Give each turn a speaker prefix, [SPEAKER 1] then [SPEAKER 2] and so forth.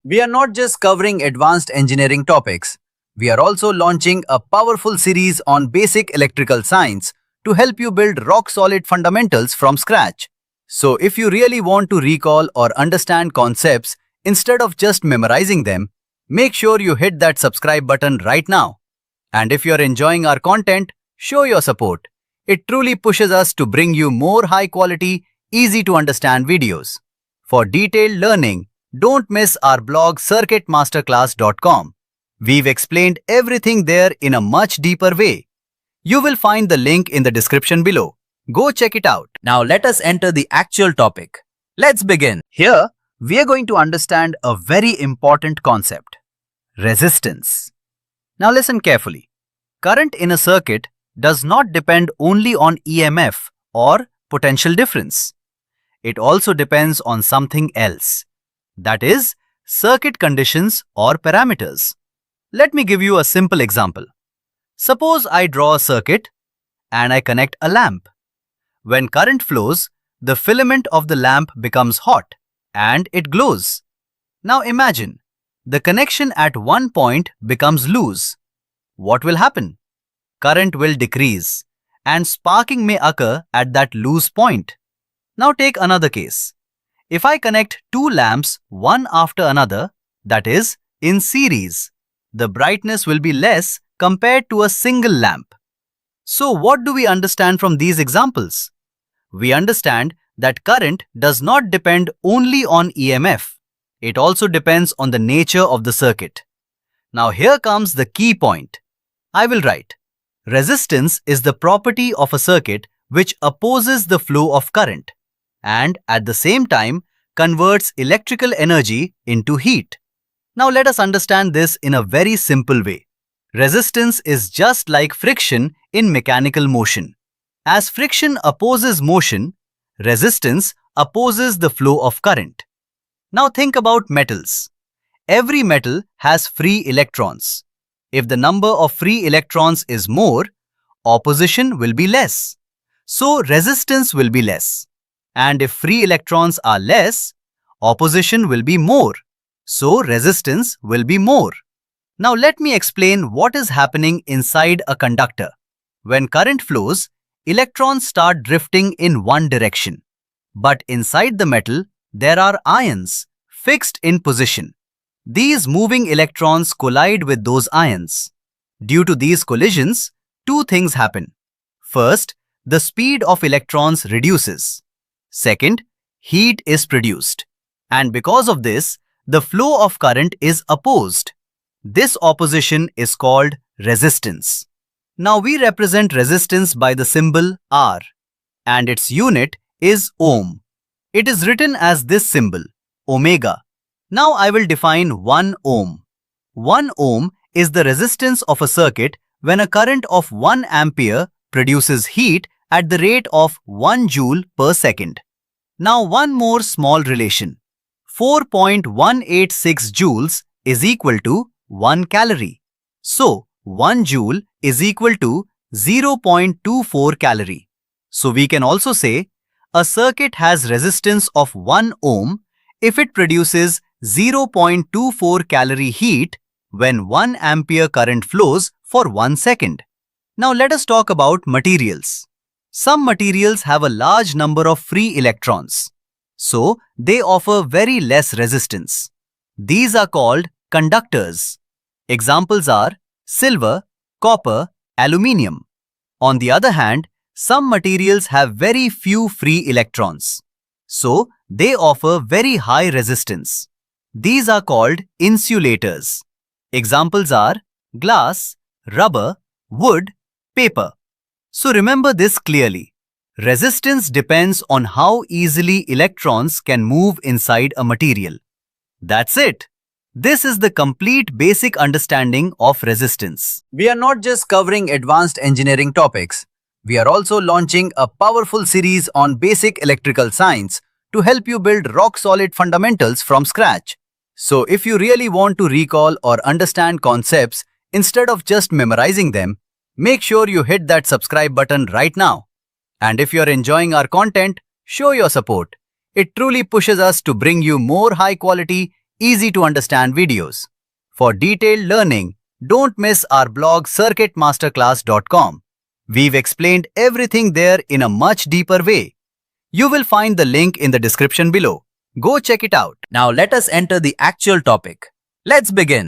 [SPEAKER 1] We are not just covering advanced engineering topics. We are also launching a powerful series on basic electrical science to help you build rock-solid fundamentals from scratch. So if you really want to recall or understand concepts instead of just memorizing them, make sure you hit that subscribe button right now. And if you are enjoying our content, show your support. It truly pushes us to bring you more high-quality, easy-to-understand videos. For detailed learning, don't miss our blog circuitmasterclass.com. We've explained everything there in a much deeper way. You will find the link in the description below. Go check it out. Now let us enter the actual topic. Let's begin. Here, we are going to understand a very important concept: resistance. Now listen carefully. Current in a circuit does not depend only on EMF or potential difference. It also depends on something else. That is, circuit conditions or parameters. Let me give you a simple example. Suppose I draw a circuit and I connect a lamp. When current flows, the filament of the lamp becomes hot and it glows. Now imagine, the connection at one point becomes loose. What will happen? Current will decrease and sparking may occur at that loose point. Now take another case. If I connect two lamps one after another, that is, in series, the brightness will be less compared to a single lamp. So what do we understand from these examples? We understand that current does not depend only on EMF. It also depends on the nature of the circuit. Now here comes the key point. I will write, resistance is the property of a circuit which opposes the flow of current and at the same time converts electrical energy into heat. Now let us understand this in a very simple way. Resistance is just like friction in mechanical motion. As friction opposes motion, resistance opposes the flow of current. Now think about metals. Every metal has free electrons. If the number of free electrons is more, opposition will be less. So resistance will be less. And if free electrons are less, opposition will be more. So resistance will be more. Now let me explain what is happening inside a conductor. When current flows, electrons start drifting in one direction. But inside the metal, there are ions fixed in position. These moving electrons collide with those ions. Due to these collisions, two things happen. First, the speed of electrons reduces. Second, heat is produced. And because of this, the flow of current is opposed. This opposition is called resistance. Now we represent resistance by the symbol R, and its unit is ohm. It is written as this symbol, omega. Now I will define 1 ohm. 1 ohm is the resistance of a circuit when a current of 1 ampere produces heat at the rate of 1 joule per second. Now one more small relation. 4.186 joules is equal to 1 calorie. So 1 joule is equal to 0.24 calorie. So we can also say a circuit has resistance of 1 ohm if it produces 0.24 calorie heat when 1 ampere current flows for 1 second. Now let us talk about materials. Some materials have a large number of free electrons, so they offer very less resistance. These are called conductors. Examples are silver, copper, aluminium. On the other hand, some materials have very few free electrons, so they offer very high resistance. These are called insulators. Examples are glass, rubber, wood, paper. So remember this clearly. Resistance depends on how easily electrons can move inside a material. That's it. This is the complete basic understanding of resistance. We are not just covering advanced engineering topics. We are also launching a powerful series on basic electrical science to help you build rock-solid fundamentals from scratch. So if you really want to recall or understand concepts instead of just memorizing them, make sure you hit that subscribe button right now. And if you're enjoying our content, show your support. It truly pushes us to bring you more high-quality, easy to understand videos. For detailed learning, don't miss our blog circuitmasterclass.com. We've explained everything there in a much deeper way. You will find the link in the description below. Go check it out. Now let us enter the actual topic. Let's begin.